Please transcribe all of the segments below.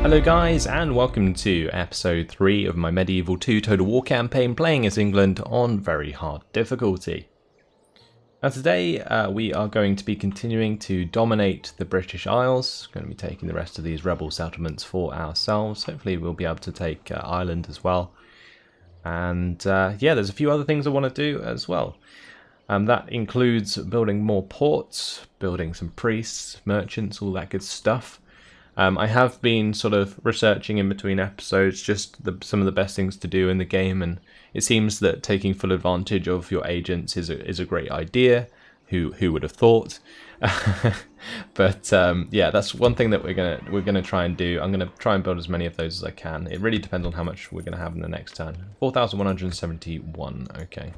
Hello guys, and welcome to episode 3 of my Medieval 2 Total War campaign, playing as England on very hard difficulty. Now today we are going to be continuing to dominate the British Isles. Going to be taking the rest of these rebel settlements for ourselves. Hopefully we'll be able to take Ireland as well. And yeah, there's a few other things I want to do as well. That includes building more ports, building some priests, merchants, all that good stuff. I have been sort of researching in between episodes just some of the best things to do in the game, and it seems that taking full advantage of your agents is a great idea. Who would have thought? But yeah, that's one thing that we're gonna try and do. I'm gonna try and build as many of those as I can. It really depends on how much we're gonna have in the next turn. 4,171. Okay.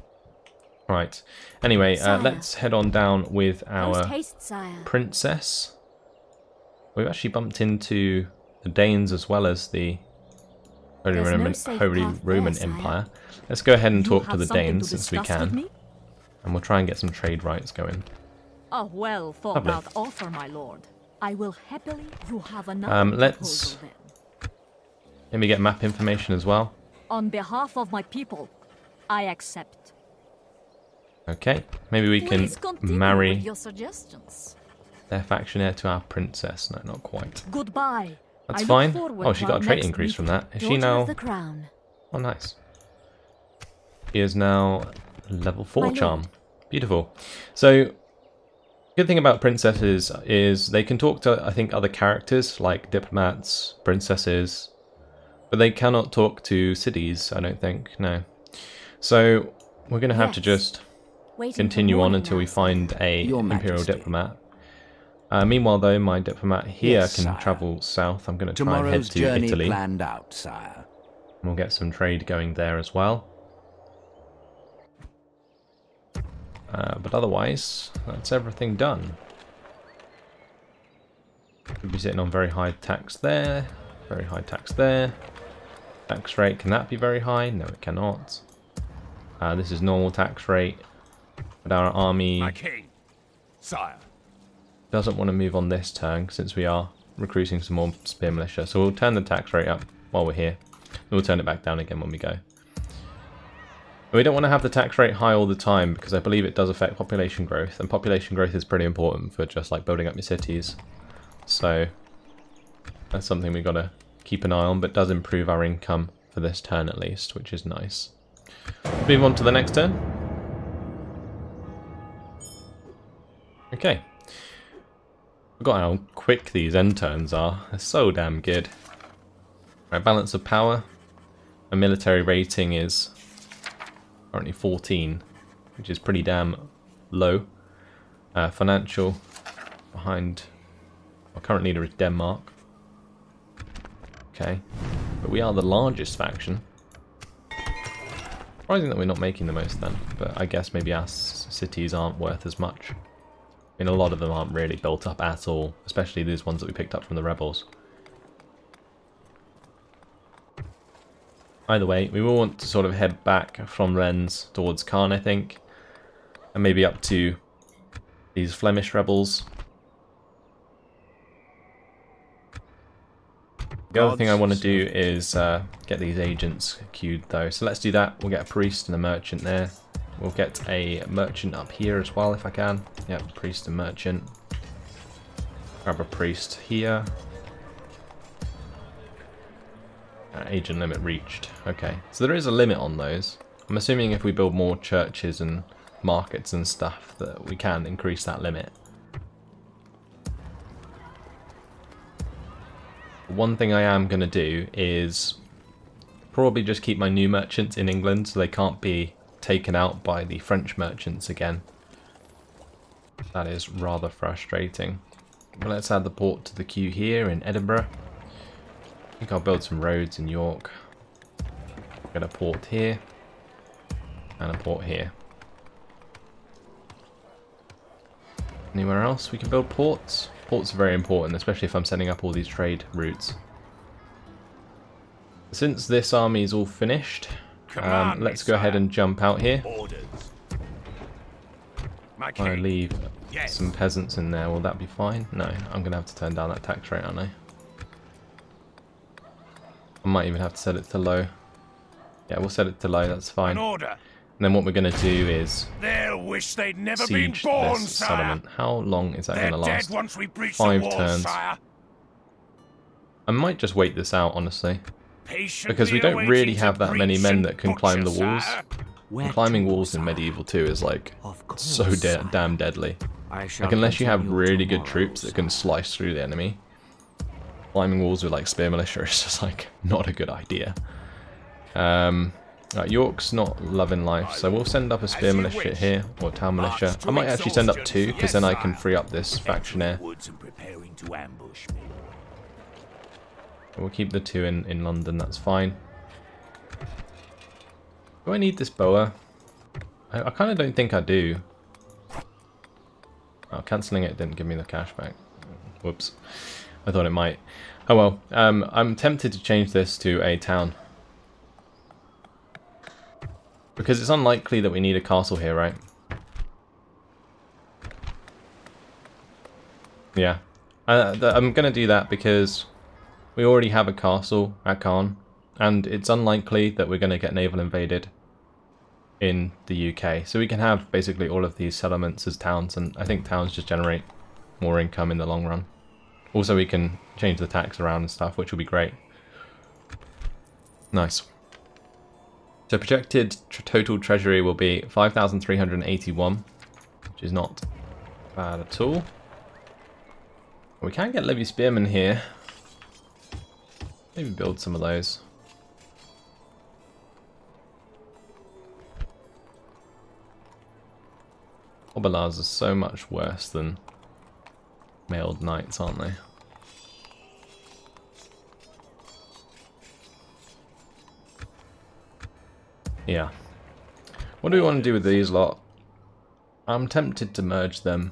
Right. Anyway, let's head on down with our princess. We've actually bumped into the Danes as well as the Holy Roman Empire. Let's go ahead and talk to the Danes since we can. And we'll try and get some trade rights going. A well thought out offer, my lord. I will happily you have another let's let me get map information as well. On behalf of my people, I accept. Okay, maybe we can marry your suggestions. Their faction heir to our princess. No, not quite. Goodbye. That's fine. Oh, she got a trait increase from that. Is she now? Oh, nice. She is now level 4 charm. Beautiful. So, good thing about princesses is they can talk to, I think, other characters like diplomats, princesses, but they cannot talk to cities, I don't think. No. So, we're going to have to just continue on until we find a imperial diplomat. Meanwhile, though, my diplomat here can travel south. I'm going to try and head to Italy. Planned out, sire. We'll get some trade going there as well. But otherwise, that's everything done. We'll be sitting on very high tax there. Very high tax there. Tax rate, can that be very high? No, it cannot. This is normal tax rate. But our army... My king, sire. Doesn't want to move on this turn since we are recruiting some more spear militia. So we'll turn the tax rate up while we're here. We'll turn it back down again when we go. We don't want to have the tax rate high all the time because I believe it does affect population growth, and population growth is pretty important for just like building up your cities. So that's something we've got to keep an eye on, but it does improve our income for this turn at least, which is nice. Move on to the next turn. Okay. Forgot how quick these end turns are. They're so damn good. Right, balance of power. My military rating is currently 14, which is pretty damn low. Financial, behind our current leader is Denmark. Okay, but we are the largest faction. Surprising that we're not making the most then, but I guess maybe our cities aren't worth as much. I mean, a lot of them aren't really built up at all, especially these ones that we picked up from the rebels. Either way, we will want to sort of head back from Rennes towards Caen, I think, and maybe up to these Flemish rebels. The other thing I want to do is get these agents queued though, so let's do that. We'll get a priest and a merchant there. We'll get a merchant up here as well if I can. Yep, priest and merchant. Grab a priest here. Agent limit reached. Okay, so there is a limit on those. I'm assuming if we build more churches and markets and stuff that we can increase that limit. One thing I am going to do is probably just keep my new merchants in England so they can't be taken out by the French merchants again. That is rather frustrating. But let's add the port to the queue here in Edinburgh. I think I'll build some roads in York. Get a port here and a port here. Anywhere else we can build ports? Ports are very important, especially if I'm setting up all these trade routes. Since this army is all finished, let's go ahead and jump out here. I leave some peasants in there, will that be fine? No, I'm going to have to turn down that tax rate, aren't I? I might even have to set it to low. Yeah, we'll set it to low, that's fine. An order. And then what we're going to do is They'll wish they'd never been siege born, this sire. settlement. How long is that They're going to last? dead once we breach 5 the walls, turns. sire. I might just wait this out, honestly. Patiently Because we don't awaiting really to have that many breach men and that can climb the butcher, walls. sire. And climbing walls in Medieval 2 is like so damn deadly. Like unless you have really good troops that can slice through the enemy, climbing walls with like spear militia is just like not a good idea. Right, York's not loving life, so we'll send up a spear militia here, or town militia. I might actually send up 2, because then I can free up this factionaire. We'll keep the 2 in London, that's fine. Do I need this boa? I kind of don't think I do. Oh, cancelling it didn't give me the cash back. Whoops. I thought it might. Oh well. I'm tempted to change this to a town. Because it's unlikely that we need a castle here, right? Yeah. I'm going to do that because we already have a castle at Caen. And it's unlikely that we're going to get naval invaded in the UK. So we can have basically all of these settlements as towns. And I think towns just generate more income in the long run. Also, we can change the tax around and stuff, which will be great. Nice. So projected total treasury will be 5,381, which is not bad at all. We can get Levy Spearmen here. Maybe build some of those. Obalars are so much worse than mailed knights, aren't they? Yeah. What do we want to do with these lot? I'm tempted to merge them.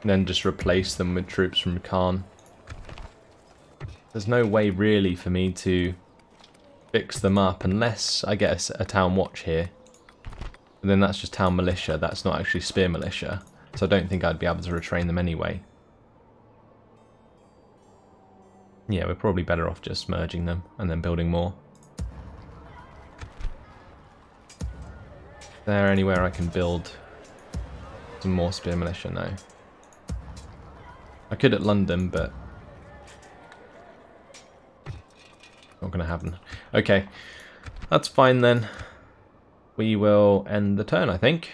And then just replace them with troops from Caen. There's no way really for me to fix them up unless I get a town watch here. And then that's just town militia, that's not actually spear militia. So I don't think I'd be able to retrain them anyway. Yeah, we're probably better off just merging them and then building more. Is there anywhere I can build some more spear militia? No. I could at London, but not going to happen. Okay, that's fine then. We will end the turn, I think.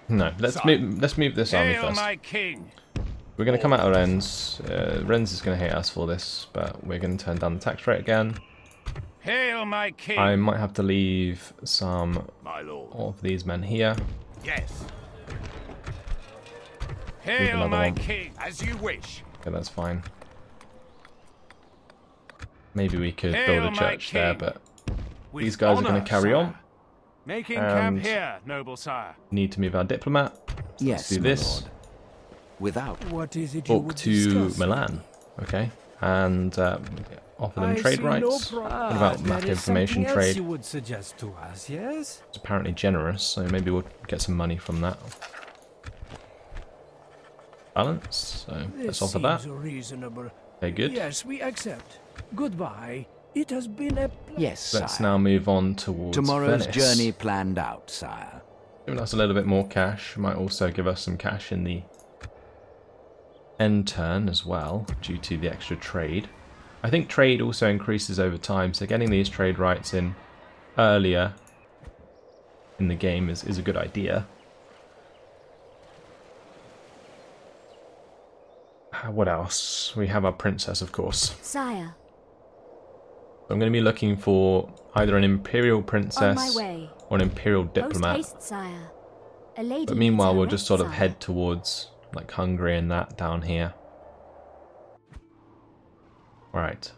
No, let's move this army first. We're going to come out of Rennes. Rennes is going to hate us for this, but we're going to turn down the tax rate again. Hail my king. I might have to leave some of these men here. Yes. Hail my king, as you wish. Okay, that's fine. Maybe we could build a church there, but these guys are going to carry on. Making camp here, noble sire. Need to move our diplomat. Yes, Let's do this. Without. What is it you Walk would to discuss? Milan. Okay. And offer them trade rights. What about map information trade? You would suggest to us, yes? It's apparently generous, so maybe we'll get some money from that. Balance, so let's offer that. Reasonable. Okay, good. Yes, we accept. Goodbye. It has been a Yes, Let's sire. now move on towards Tomorrow's Venice. journey planned out, sire. Giving us a little bit more cash. Might also give us some cash in the end turn as well, due to the extra trade. I think trade also increases over time, so getting these trade rights in earlier in the game is a good idea. What else? We have our princess, of course. Sire, I'm going to be looking for either an imperial on my princess way. or an imperial diplomat. Post haste, sire. A lady But meanwhile, needs we'll her just sort of rest, head towards like Hungary and that down here. Right.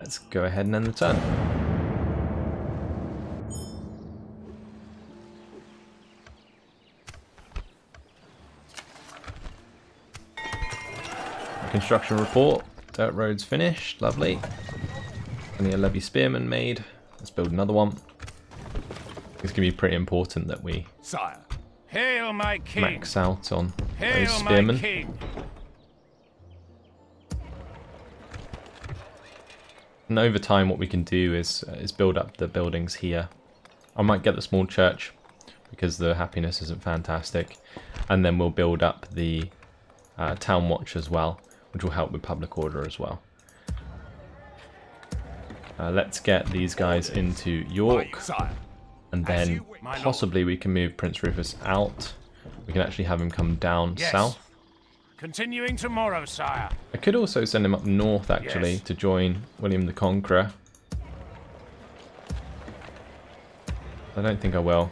Let's go ahead and end the turn. Construction report. Dirt roads finished. Lovely. Only a levy spearman made. Let's build another one. It's going to be pretty important that we Hail my king. max out on those Hail spearmen. my king. And over time, what we can do is build up the buildings here. I might get the small church because the happiness isn't fantastic, and then we'll build up the town watch as well, which will help with public order as well. Let's get these guys into York, and then possibly we can move Prince Rufus out. We can actually have him come down south. Continuing tomorrow, sire. I could also send him up north, actually, to join William the Conqueror. I don't think I will.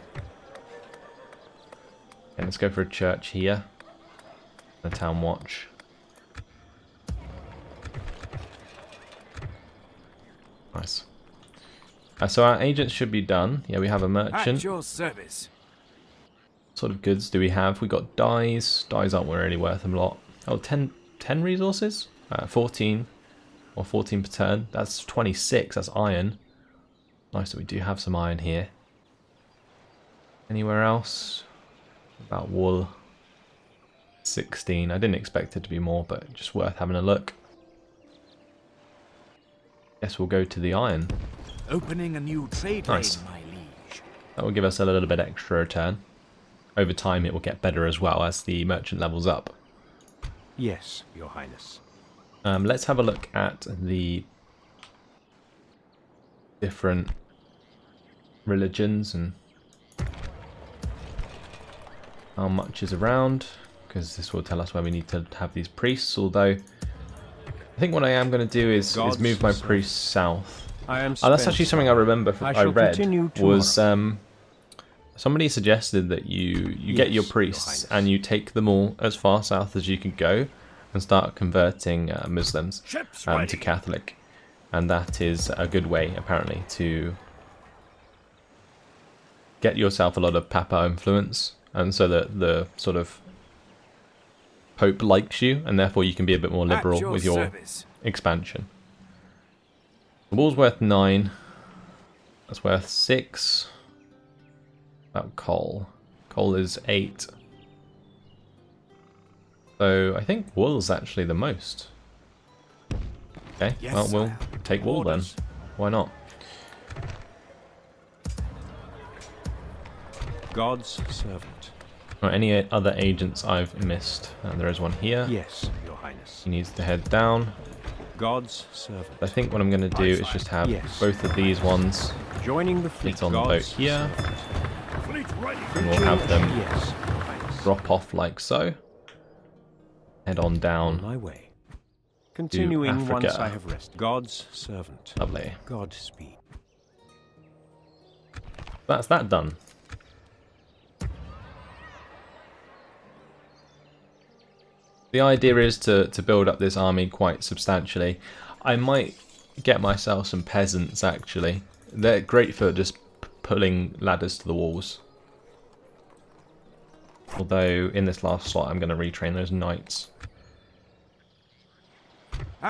Okay, let's go for a church here. The town watch. Nice. So our agents should be done. Yeah, we have a merchant. At your service. What sort of goods do we have? We got dyes. Dyes aren't really worth a lot. Oh, 10 resources? 14 or 14 per turn. That's 26. That's iron. Nice that we do have some iron here. Anywhere else? About wool. 16. I didn't expect it to be more, but just worth having a look. Guess we'll go to the iron. Opening a new trade lane, my liege. That will give us a little bit extra return. Over time it will get better as well as the merchant levels up. Yes, Your Highness. Let's have a look at the different religions and how much is around, because this will tell us where we need to have these priests, although I think what I am going to do is move my priests south. That's actually something I remember I read was somebody suggested that you get your priests and you take them all as far south as you can go and start converting Muslims to Catholic, and that is a good way apparently to get yourself a lot of Papa influence, and so that the sort of Pope likes you, and therefore you can be a bit more liberal with your expansion. The wall's worth 9. That's worth 6. About coal. Coal is 8. So I think wool's actually the most. Okay, well we'll take wool then. Why not? God's servant. Or any other agents I've missed? There is one here. Yes, Your Highness. He needs to head down. God's servant. I think what I'm going to do is just have both of these ones joining the fleet on the boat here. And we'll have them drop off like so. Head on down. My way. Continuing Africa. once I have rested. God's servant. Lovely. Godspeed. That's that done. The idea is to build up this army quite substantially. I might get myself some peasants actually. They're great for just pulling ladders to the walls. Although in this last slot I'm going to retrain those knights.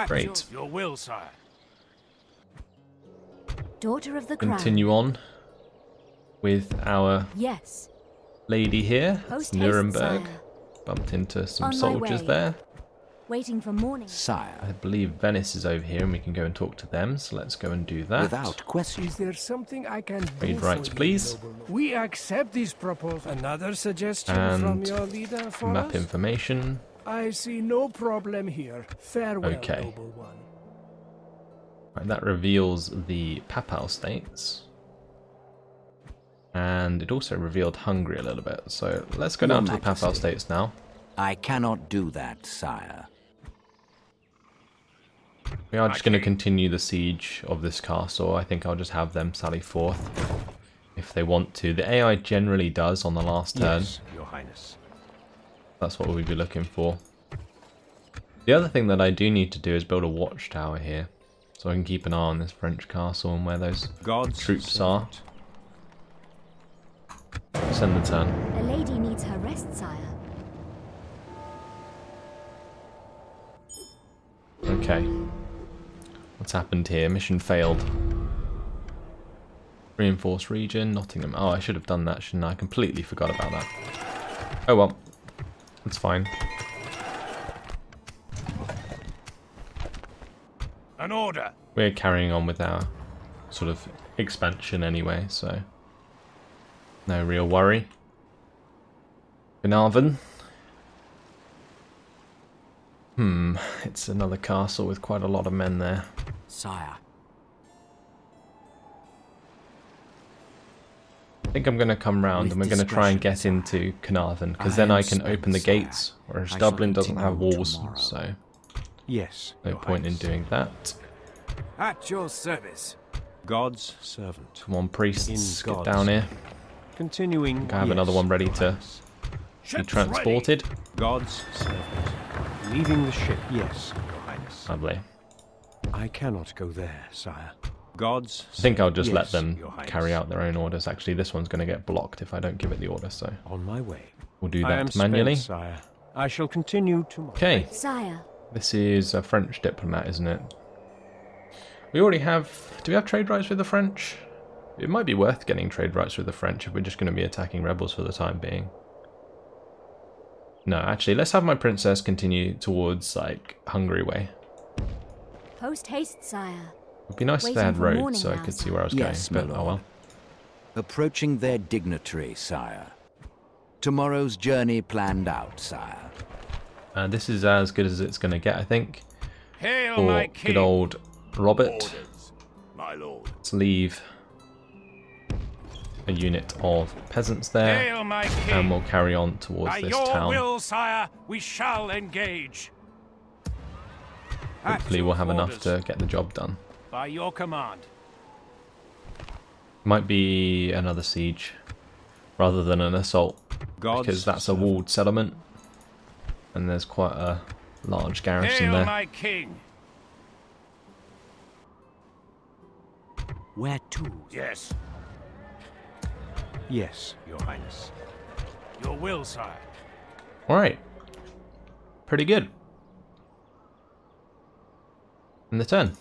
Great. Your will, sire. Daughter of the crown. Continue on with our lady here. It's Nuremberg. Bumped into some soldiers there. Waiting for morning. Sire. I believe Venice is over here and we can go and talk to them, so let's go and do that. Without question. Is there something I can do Trade rights, please. We accept this proposal. Another suggestion And from your leader for map us? information. I see no problem here. Farewell, Okay. noble one. Right, that reveals the Papal states. And it also revealed Hungary a little bit. So let's go down to the Papal states now. I cannot do that, sire. We are just going to continue the siege of this castle. I think I'll just have them sally forth if they want to. The AI generally does on the last turn. Yes, Your Highness. That's what we'll be looking for. The other thing that I do need to do is build a watchtower here, so I can keep an eye on this French castle and where those troops are. Send the turn. A lady needs her rest, sire. Okay. What's happened here? Mission failed. Reinforced region, Nottingham. Oh, I should have done that, shouldn't I? I completely forgot about that. Oh well, it's fine. An order. We're carrying on with our sort of expansion anyway, so no real worry. Glenarvan. It's another castle with quite a lot of men there. Sire. I think I'm going to come round and we're going to try and get into Carnarvon, because then I can open the gates, whereas Dublin doesn't have walls, so Yes, no Your point in Highness. doing that. At your service. God's servant. Come on, priests, In get God's down here. Continuing. I have another one ready Your to Highness. be transported. God's servant. Leaving the ship. Yes, Your Highness. Lovely. I cannot go there, sire. God's I think I'll just let yes, them Your Highness. carry out their own orders. Actually, this one's going to get blocked if I don't give it the order, so On my way. we'll do I am that manually. spent, sire. I shall continue tomorrow. Okay, Sire, this is a French diplomat, isn't it? We already have... Do we have trade rights with the French? It might be worth getting trade rights with the French if we're just going to be attacking rebels for the time being. No, actually, let's have my princess continue towards, like, Hungary way. post haste, sire. It'd be nice if they Waiting had for roads morning so I now, could see sire. where I was Yes, my going, but oh lord. well. Approaching their dignitary, sire. Tomorrow's journey planned out, sire. And this is as good as it's going to get, I think. Hail, For my good king. old Robert. Orders, my lord. Let's leave a unit of peasants there, Hail, my king. and we'll carry on towards By this your town. will, sire, we shall engage. Hopefully we'll have enough to get the job done. By your command. Might be another siege rather than an assault, God's because that's a servant. walled settlement and there's quite a large garrison Hail, there. my king. Where to? Yes, Yes, Your Highness. your will, sire. Alright, pretty good. In the turn.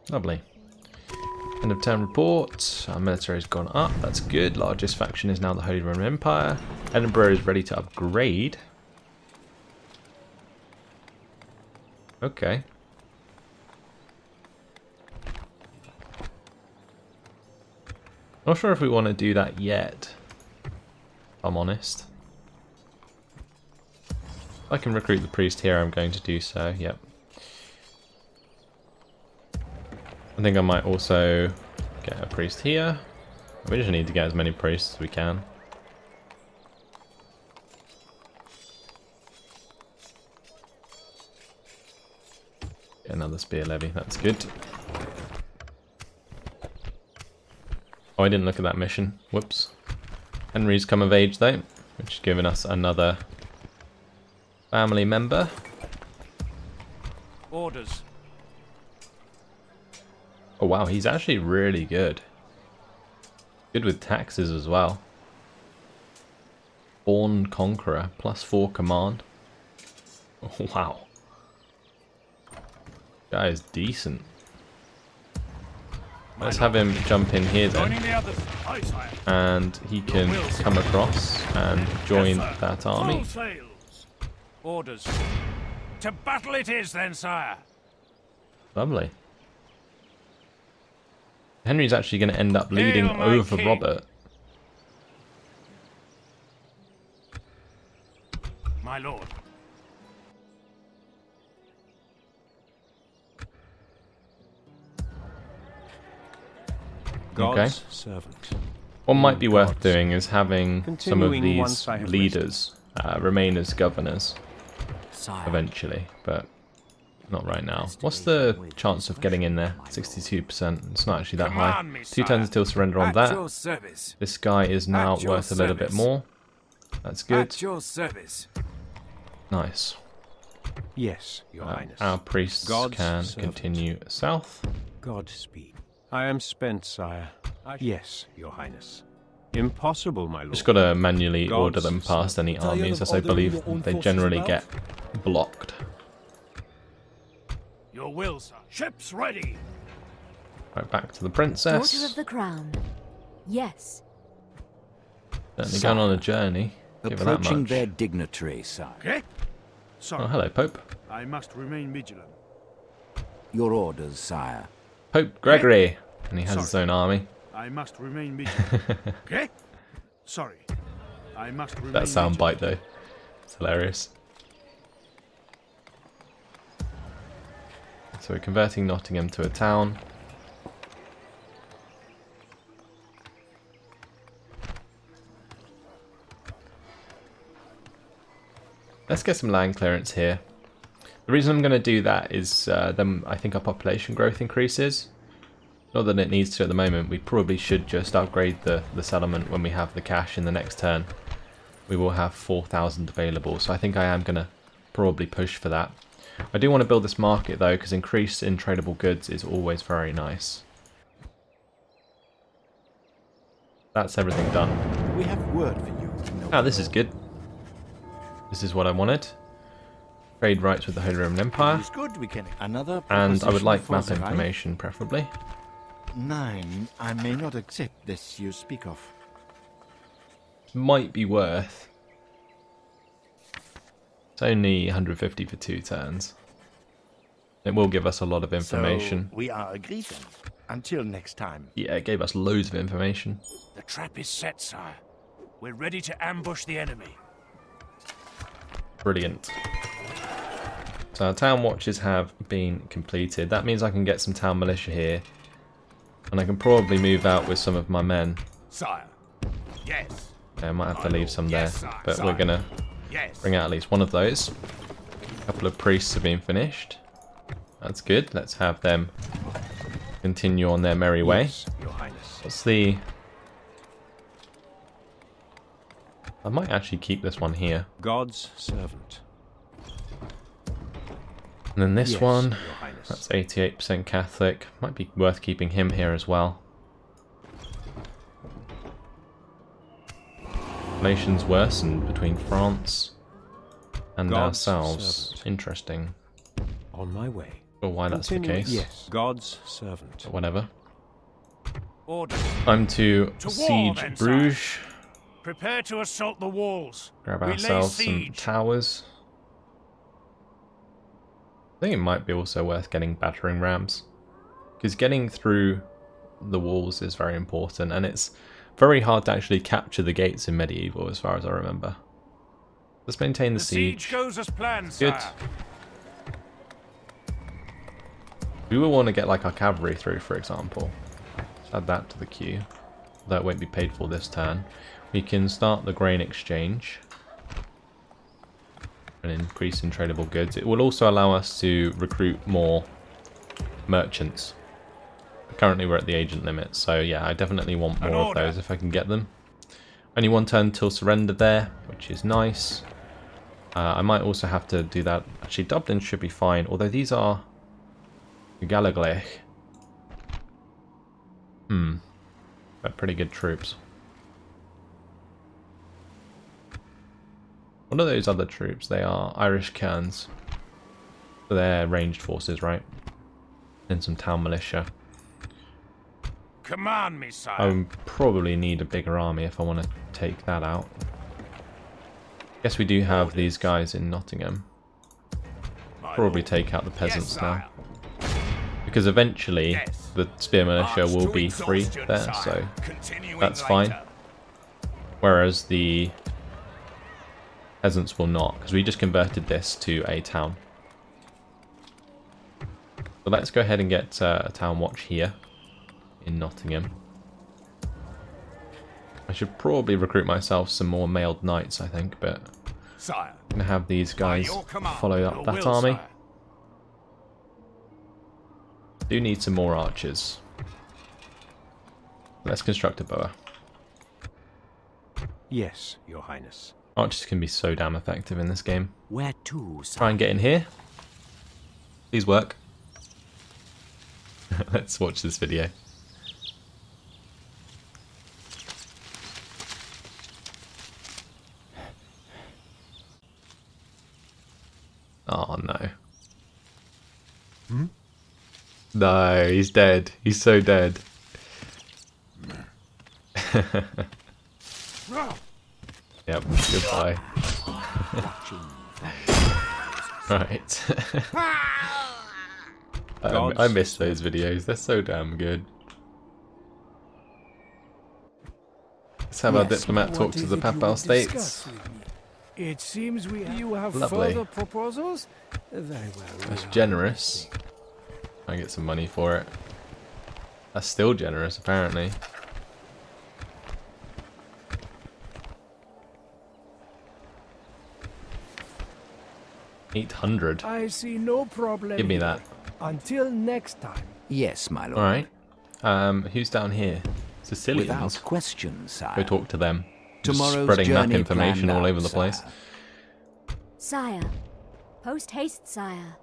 Lovely. End of turn report. Our military's gone up. That's good. Largest faction is now the Holy Roman Empire. Edinburgh is ready to upgrade. Okay. Not sure if we want to do that yet, if I'm honest. If I can recruit the priest here, I'm going to do so, yep. I think I might also get a priest here. We just need to get as many priests as we can. Get another spear levy, that's good. Oh, I didn't look at that mission. Whoops. Henry's come of age though, which has given us another family member. Orders. Oh wow, he's actually really good. Good with taxes as well. Born Conqueror, +4 command. Oh, wow. Guy is decent. Let's have him jump in here then. Joining the others. Aye, sire. And he can come across and join that army. Full sails. Orders. To battle it is then, sire. Lovely. Henry's actually going to end up leading Hail, my over king. Robert. My lord. God's servant. What might be worth God's doing is having some of Continuing these once I have leaders remain as governors Sire. eventually, but not right now. What's the chance of getting in there? 62%. It's not actually that high. Command me, 2 turns sire. until surrender on At that. your service. This guy is now At your worth a little bit service. more. That's good. At your service. Nice. Yes, Your Highness. Our priests God's can servant. continue south. Godspeed. I am spent, sire. Yes, Your Highness. Impossible, my lord. Just got to manually God's order them past any Tired armies, of as I ordering believe your own they forces generally about? get blocked. Your will, sire. Ships ready. Right, back to the Daughter princess. of the crown. Yes. Certainly going on a journey. Give her that Approaching much. their dignitary, sire. Okay? Sorry. Oh, hello, Pope. I must remain vigilant. Your orders, sire. Pope Gregory. And he has his Sorry. own army. I must remain vigilant. Okay? Sorry. I must remain That soundbite, vigilant. though. It's hilarious. So we're converting Nottingham to a town. Let's get some land clearance here. The reason I'm going to do that is then I think our population growth increases. Not that it needs to at the moment. We probably should just upgrade the settlement when we have the cash in the next turn. We will have 4,000 available, so I think I am going to probably push for that. I do want to build this market though, because increase in tradable goods is always very nice. That's everything done. We have word for you. Ah, this is good. This is what I wanted. Trade rights with the Holy Roman Empire. It's good we can. Another And I would proposition like for map the right? information, preferably. 9. I may not accept this you speak of. Might be worth. It's only 150 for 2 turns. It will give us a lot of information. So we are agreed then. Until next time. Yeah, it gave us loads of information. The trap is set, sire. We're ready to ambush the enemy. Brilliant. So our town watches have been completed. That means I can get some town militia here. And I can probably move out with some of my men. Sire. Yes. I might have to leave some there. Yes, sire. But Sire. we're going to Yes. bring out at least one of those. A couple of priests have been finished. That's good. Let's have them continue on their merry way. Yes, Your Highness. What's the... I might actually keep this one here. God's servant. And then this Yes, one, Your Highness. that's 88% Catholic. Might be worth keeping him here as well. Relations worsened between France and God's ourselves. servant. Interesting. On my way. Or why that's the Continue- case. Yes. God's servant. But whatever. Orders. Time to To war, siege then, Bruges. Prepare to assault the walls. Grab We lay ourselves some siege. towers. I think it might be also worth getting battering rams. Because getting through the walls is very important, and it's very hard to actually capture the gates in medieval, as far as I remember. Let's maintain the The siege. siege goes as planned, Good. sire. We will want to get like our cavalry through, for example. Let's add that to the queue. That won't be paid for this turn. We can start the grain exchange. An increase in tradable goods. It will also allow us to recruit more merchants. Currently we're at the agent limit, so yeah, I definitely want An more of order. those if I can get them. Only one turn till surrender there, which is nice. I might also have to do that. Actually, Dublin should be fine, although these are Gallagher. They're pretty good troops. What are those other troops? They are Irish Cairns. So they're ranged forces, right? And some town militia. Command me, sire. I would probably need a bigger army if I want to take that out. Guess we do have these guys in Nottingham. My Probably lord. take out the peasants Yes, now. sire. Because eventually Yes. the spear militia March will to be free exhaustion, there, sire. so Continuing that's fine. later. Whereas the peasants will not, because we just converted this to a town. So let's go ahead and get a town watch here in Nottingham. I should probably recruit myself some more mailed knights, I think, but Sire. I'm going to have these By guys your command, follow your up that will, army. sire. Do need some more archers. Let's construct a boa. Yes, Your Highness. Archers can be so damn effective in this game. Where to, sire? Try and get in here. Please work. Let's watch this video. Oh no. No, he's dead. He's so dead. Yep, goodbye. Right. I miss those videos, they're so damn good. Let's have our diplomat talk to the Papal States. It seems you have Lovely. further proposals? Very well. That's generous. I get some money for it. That's still generous, apparently. $800. I see no problem. Give me that. Until next time. Yes, my lord. Alright. Who's down here? Sicilians. Without question, sire. Go talk to them. Just Tomorrow's spreading map journey information planned all out, over the place. Sire. Post haste, sire.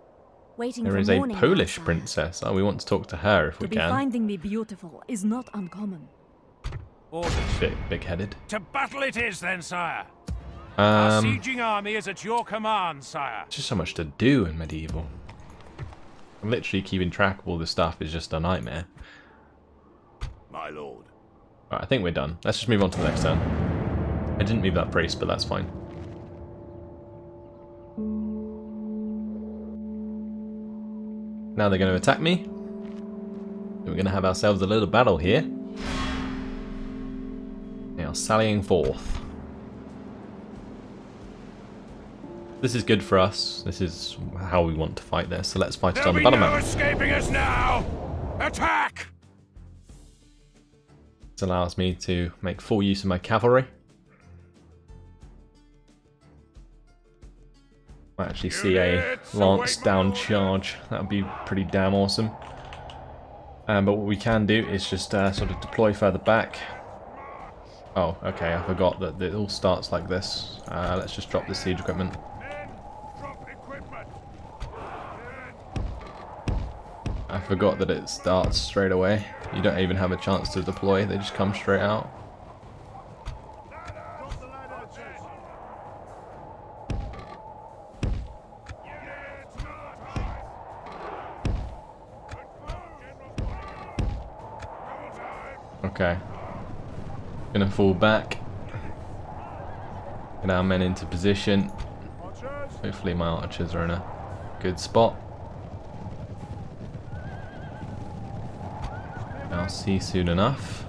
Waiting There for is a morning now, Polish sire. princess. Oh, we want to talk to her if we To be can. finding me beautiful is not uncommon. Orders. Big-headed. To battle it is then, sire. Our Um, sieging army is at your command, sire. just so much to do in medieval. Literally keeping track of all this stuff is just a nightmare. My lord. Alright, I think we're done. Let's just move on to the next turn. I didn't move that priest, but that's fine. Now they're going to attack me. We're going to have ourselves a little battle here. They are sallying forth. This is good for us. This is how we want to fight this. So let's fight it on the battle map. Escaping us now. Attack! This allows me to make full use of my cavalry. Might actually see a lance down charge. That would be pretty damn awesome. But what we can do is just sort of deploy further back. Oh, okay, I forgot that it all starts like this. Let's just drop the siege equipment. I forgot that it starts straight away. You don't even have a chance to deploy, they just come straight out. Okay. Gonna fall back. Get our men into position. Hopefully my archers are in a good spot. I'll see soon enough.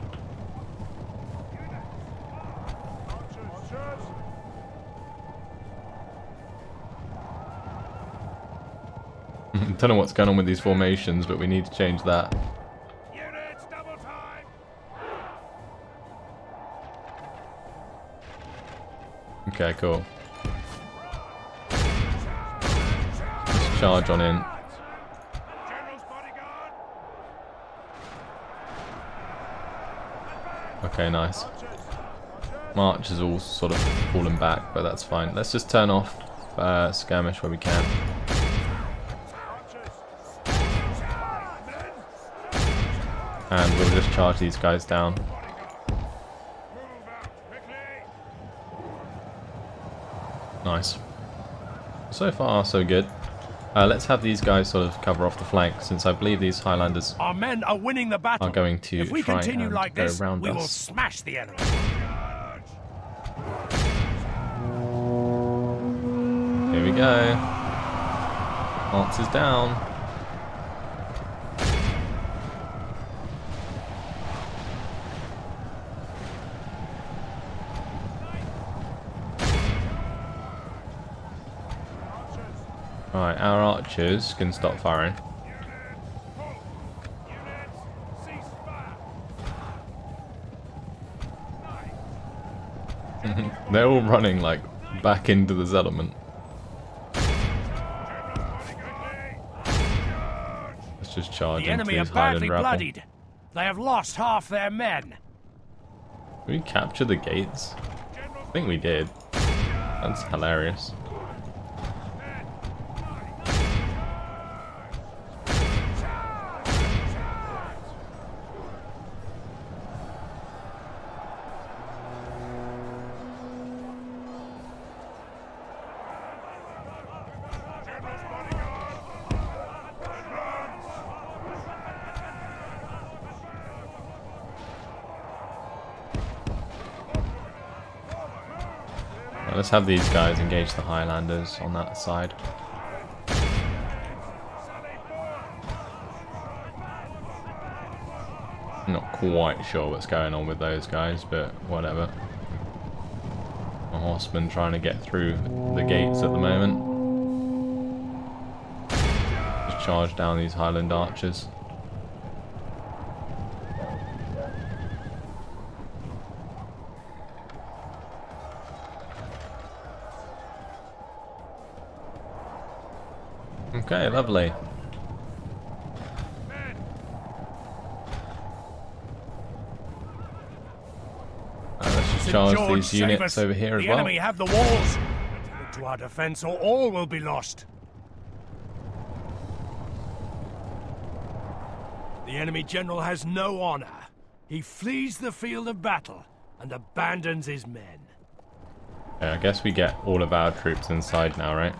Don't know what's going on with these formations, but we need to change that. Okay, cool. Let's charge on in. Okay, nice. March is all sort of falling back, but that's fine. Let's just turn off skirmish where we can. And we'll just charge these guys down. Nice. So far, so good. Let's have these guys sort of cover off the flank, since I believe these Highlanders Our men are winning the battle. are going to if we try continue and like go this, around we will us. smash the enemy. Here we go. Lances down. Alright, our archers can stop firing. They're all running like back into the settlement. Let's just charge The into enemy are these Highland badly rabble. bloodied. They have lost half their men. Did we capture the gates? I think we did. That's hilarious. let's have these guys engage the Highlanders on that side. Not quite sure what's going on with those guys, but whatever. A horseman trying to get through the gates at the moment. Just charge down these Highland archers. Okay, lovely. Let's just charge these units over here as well. The enemy have the walls. Look to our defense or all will be lost. The enemy general has no honor. He flees the field of battle and abandons his men. Yeah, I guess we get all of our troops inside now, right?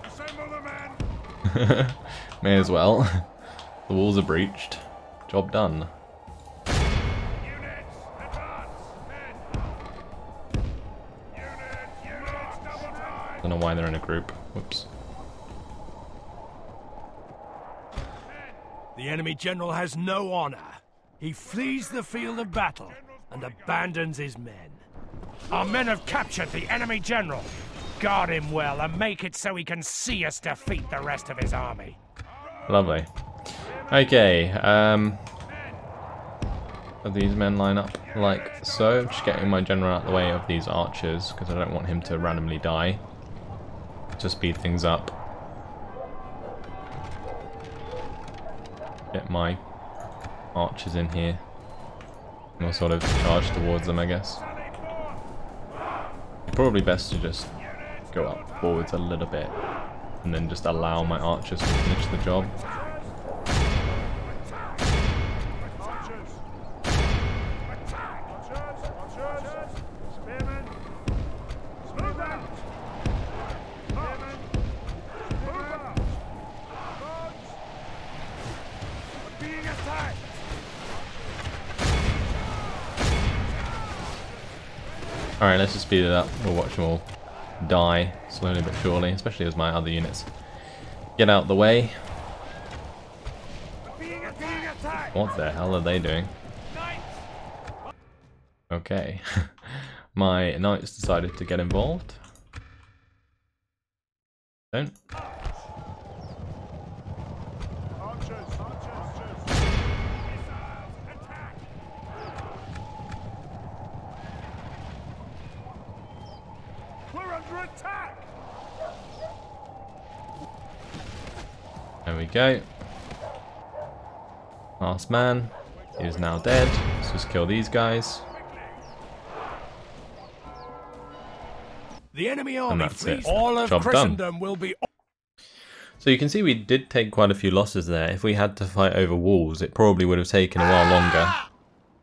May as well. The walls are breached. Job done. Don't know why they're in a group. Whoops. The enemy general has no honor. He flees the field of battle and abandons his men. Our men have captured the enemy general. Guard him well and make it so he can see us defeat the rest of his army. Lovely. Okay, have these men line up like so. Just getting my general out of the way of these archers because I don't want him to randomly die. To speed things up. Get my archers in here. And we'll sort of charge towards them, I guess. Probably best to just go up forwards a little bit and then just allow my archers to finish the job. Alright, let's just speed it up. We'll watch them all die slowly but surely, especially as my other units get out the way. What the hell are they doing? Okay. My knights decided to get involved. Don't. There we go. Last man is now dead. Let's just kill these guys. The enemy army, And that's it. all of Job Christendom done. will be. So you can see we did take quite a few losses there. If we had to fight over walls, it probably would have taken a while longer.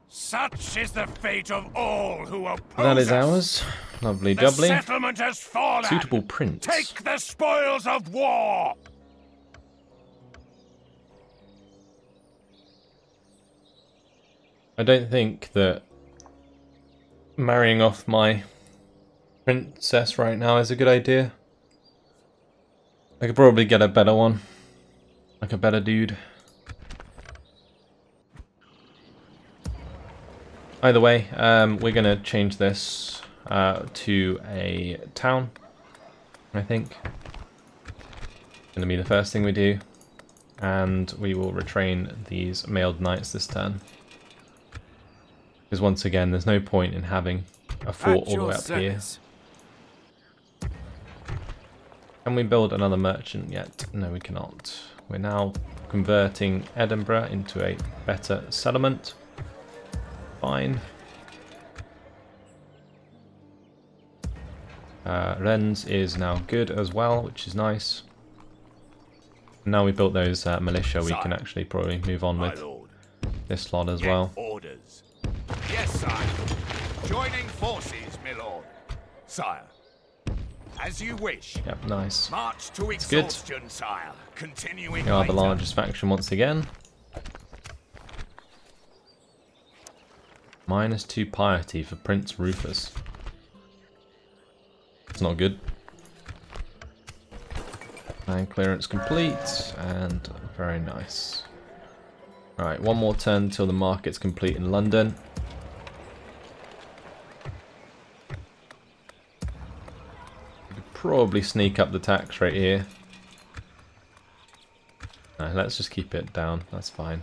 Such is the fate of all who oppose That is us. ours. Lovely The jubbly. settlement has fallen. Suitable prince. Take the spoils of war. I don't think that marrying off my princess right now is a good idea. I could probably get a better one. Like a better dude. Either way, we're going to change this to a town, I think. Going to be the first thing we do. And we will retrain these mailed knights this turn. Because once again, there's no point in having a fort all the way up here. Can we build another merchant yet? No, we cannot. We're now converting Edinburgh into a better settlement. Fine. Rennes is now good as well, which is nice. Now we built those militia, we can actually probably move on with this lot as well. Orders. Yes, sire. Joining forces, my lord. Sire. As you wish. Yep, nice. March to It's good. exhaustion, sire. Continuing We are the later. largest faction once again. -2 piety for Prince Rufus. It's not good. And clearance complete, and very nice. Alright, one more turn until the market's complete in London. We could probably sneak up the tax rate here. No, let's just keep it down, that's fine.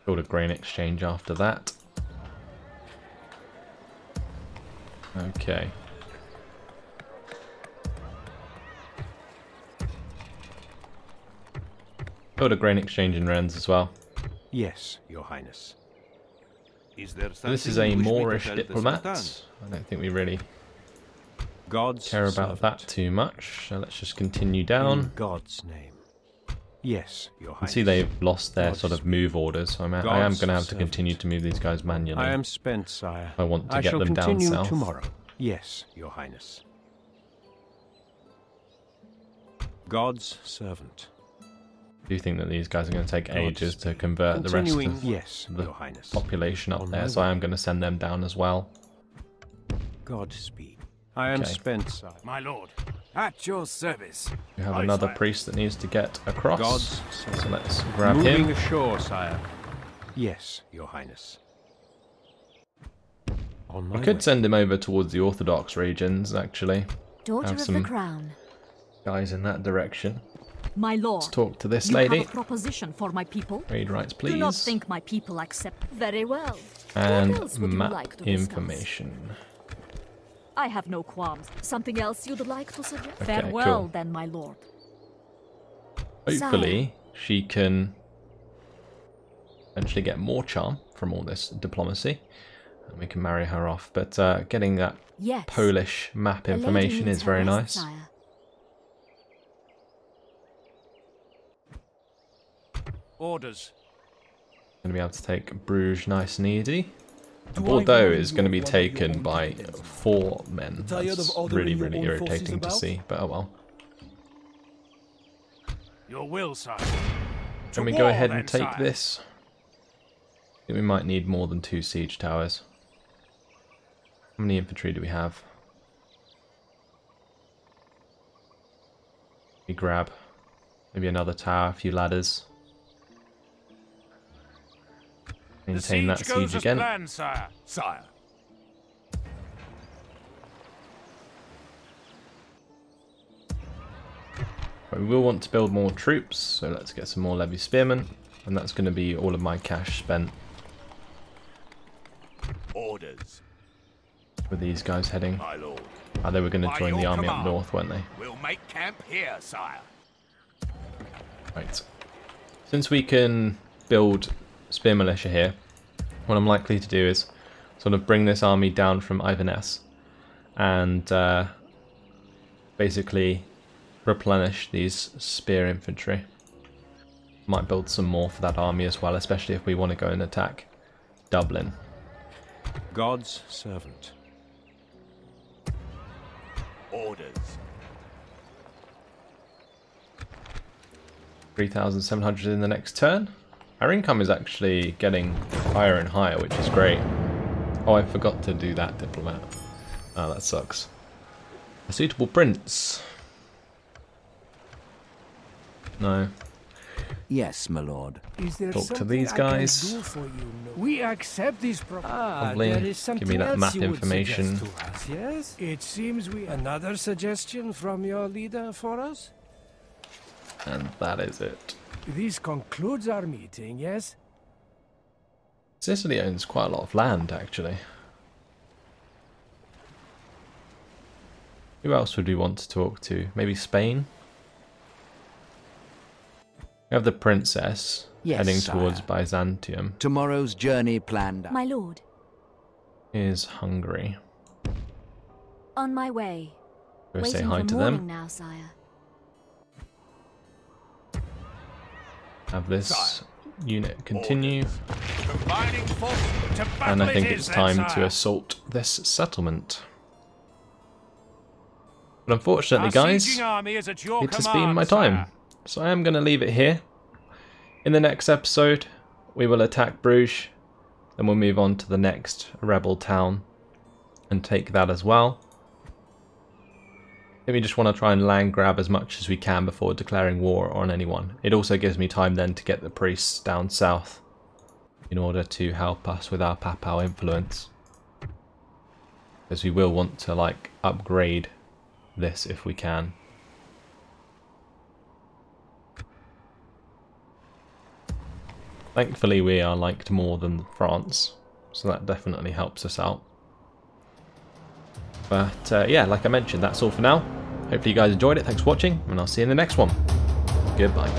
Build a grain exchange after that. Okay. Build a grain exchange in Rennes as well. Yes, Your Highness. This is a Moorish diplomat. I don't think we really care about that too much. So let's just continue down. In God's name. Yes, Your You can Highness. see they've lost their sort of move orders, so I am going to have to continue to move these guys manually. I am spent, sire. I want to I get shall them down continue south. tomorrow. Yes, Your Highness. God's servant. I do think that these guys are going to take ages to convert the rest of yes, the Your Highness. population up On there, my so I am way. going to send them down as well. Godspeed. I am Okay. spent, sire. My lord. At your service. We have Aye, another sire. priest that needs to get across, God's so servant. let's grab Moving him. ashore, sire. Yes, Your Highness. On my I could way. send him over towards the Orthodox regions, actually. Daughter Have of some the crown. guys in that direction. My lord. Let's talk to this you lady. have a proposition for my people? Read rights, Do not please. think my people accept. Very well. And what else would you map like to discuss? information. I have no qualms. Something else you'd like to suggest? Okay, Farewell, cool. then, my lord. Hopefully, she can eventually get more charm from all this diplomacy, and we can marry her off. But getting that Yes. Polish map A lady information needs is her very rest, nice. sire. Orders. Going to be able to take Bruges nice and easy. Bordeaux is going to be taken by 4 men. That's really, really irritating to see, but oh well. Your will, sire. Can we go ahead and take this? I think we might need more than 2 siege towers. How many infantry do we have? We grab maybe another tower, a few ladders. Maintain that siege again. Planned, sire. Sire. But we will want to build more troops, so let's get some more levy spearmen, and that's going to be all of my cash spent Orders. with these guys heading. My lord. Oh, they were going to By join the your army up command. north, weren't they? We'll make camp here, sire. Right. Since we can build spear militia here, what I'm likely to do is sort of bring this army down from Iverness and basically replenish these spear infantry. Might build some more for that army as well, especially if we want to go and attack Dublin. God's servant. Orders. 3,700 in the next turn. Our income is actually getting higher and higher, which is great. Oh, I forgot to do that, diplomat. Oh, that sucks. A suitable prince. No. Yes, my lord. Is there Talk to something these I can guys. do for you? We accept this Probably. there is Give me something that else map you would information. suggest to us, yes? It seems we... Another suggestion from your leader for us? And that is it. This concludes our meeting, yes? Sicily owns quite a lot of land, actually. Who else would we want to talk to? Maybe Spain? We have the princess Yes, heading sire. towards Byzantium. Tomorrow's journey planned. My lord, Is Hungary. on my way. Go say Waiting hi for to morning them. now, sire. Have this Sire. unit continue. Combining force to battle And I think it it's is, then, time to sire. assault this settlement. But unfortunately, Our guys, sieging army is at your it has command, been my time. sire. So I am going to leave it here. In the next episode, we will attack Bruges. Then we'll move on to the next rebel town. and take that as well. I think we just want to try and land grab as much as we can before declaring war on anyone. It also gives me time then to get the priests down south in order to help us with our papal influence. Because we will want to like upgrade this if we can. Thankfully we are liked more than France, so that definitely helps us out. But yeah, like I mentioned, that's all for now. Hopefully you guys enjoyed it. Thanks for watching, and I'll see you in the next one. Goodbye.